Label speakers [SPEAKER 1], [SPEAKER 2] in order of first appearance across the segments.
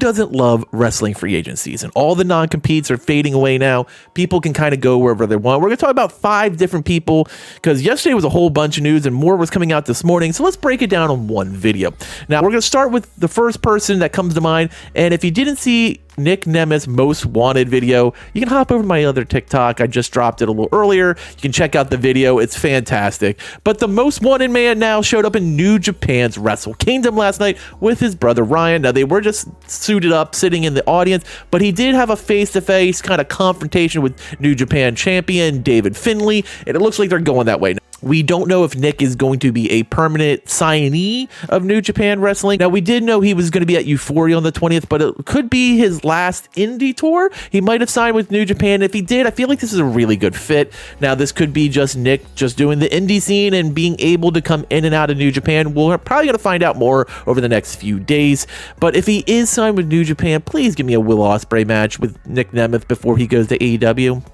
[SPEAKER 1] doesn't love wrestling free agency season? All the non-competes are fading away now. People can kind of go wherever they want. We're going to talk about 5 different people because yesterday was a whole bunch of news and more was coming out this morning. So let's break it down on one video. Now, we're going to start with the first person that comes to mind. And if you didn't see Nick Nemeth's most wanted video, you can hop over to my other TikTok. I just dropped it a little earlier. You can check out the video. It's fantastic. But the most wanted man now showed up in New Japan's Wrestle Kingdom last night with his brother Ryan. Now, they were just suited up sitting in the audience, but he did have a face-to-face kind of confrontation with New Japan champion David Finlay, and it looks like they're going that way. We don't know if Nick is going to be a permanent signee of New Japan Wrestling. Now, we did know he was going to be at Euphoria on the 20th, but it could be his last indie tour. He might have signed with New Japan. If he did, I feel like this is a really good fit. Now, this could be just Nick just doing the indie scene and being able to come in and out of New Japan. We're probably going to find out more over the next few days. But if he is signed with New Japan, please give me a Will Ospreay match with Nick Nemeth before he goes to AEW.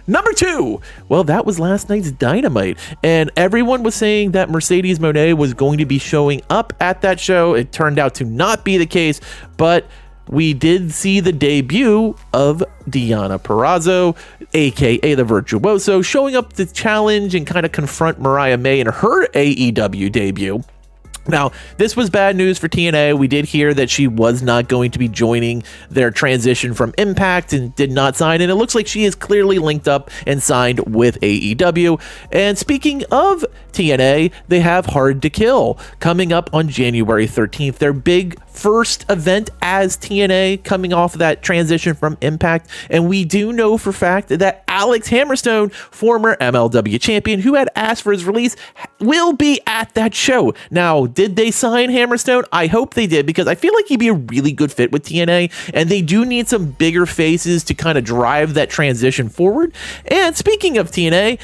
[SPEAKER 1] Number 2, well, that was last night's Dynamite, and everyone was saying that Mercedes Mone was going to be showing up at that show. It turned out to not be the case, but we did see the debut of Deonna Purrazzo, aka the Virtuoso, showing up to challenge and kind of confront Mariah May in her AEW debut. Now, this was bad news for TNA. We did hear that she was not going to be joining their transition from Impact and did not sign, and it looks like she is clearly linked up and signed with AEW. And speaking of TNA, they have Hard to Kill coming up on January 13th, their big first event as TNA coming off of that transition from Impact. And we do know for fact that Alex Hammerstone, former MLW champion who had asked for his release, will be at that show. Now, did they sign Hammerstone? I hope they did, because I feel like he'd be a really good fit with TNA, and they do need some bigger faces to kind of drive that transition forward. And speaking of TNA,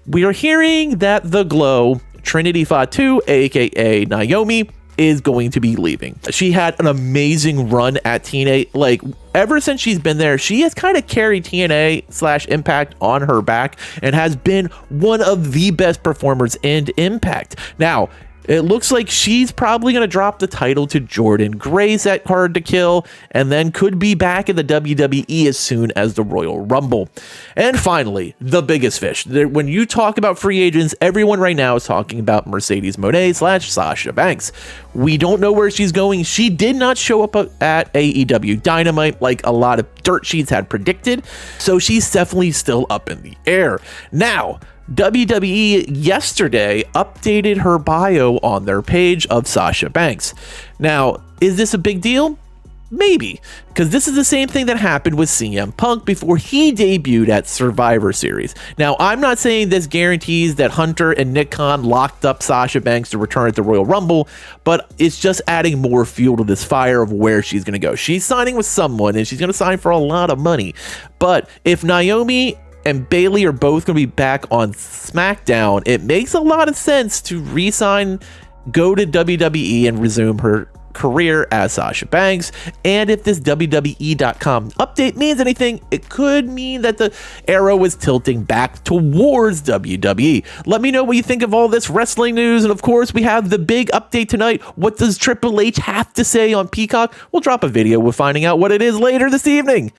[SPEAKER 1] we are hearing that the Glow, Trinity Fatu, aka Naomi, is going to be leaving. She had an amazing run at TNA. Like, ever since she's been there, she has kind of carried TNA/Impact on her back and has been one of the best performers in Impact. Now, it looks like she's probably going to drop the title to Jordan Grace at Hard to Kill, and then could be back in the WWE as soon as the Royal Rumble. And finally, the biggest fish. When you talk about free agents, everyone right now is talking about Mercedes Mone/Sasha Banks. We don't know where she's going. She did not show up at AEW Dynamite like a lot of dirt sheets had predicted, so she's definitely still up in the air. Now, WWE yesterday updated her bio on their page of Sasha Banks. Now, is this a big deal? Maybe, because this is the same thing that happened with CM Punk before he debuted at Survivor Series. Now, I'm not saying this guarantees that Hunter and Nick Khan locked up Sasha Banks to return at the Royal Rumble, but it's just adding more fuel to this fire of where she's going to go. She's signing with someone, and she's going to sign for a lot of money. But if Naomi and Bayley are both going to be back on SmackDown, it makes a lot of sense to re-sign, go to WWE, and resume her career as Sasha Banks. And if this WWE.com update means anything, it could mean that the arrow is tilting back towards WWE. Let me know what you think of all this wrestling news. And of course, we have the big update tonight. What does Triple H have to say on Peacock? We'll drop a video with finding out what it is later this evening.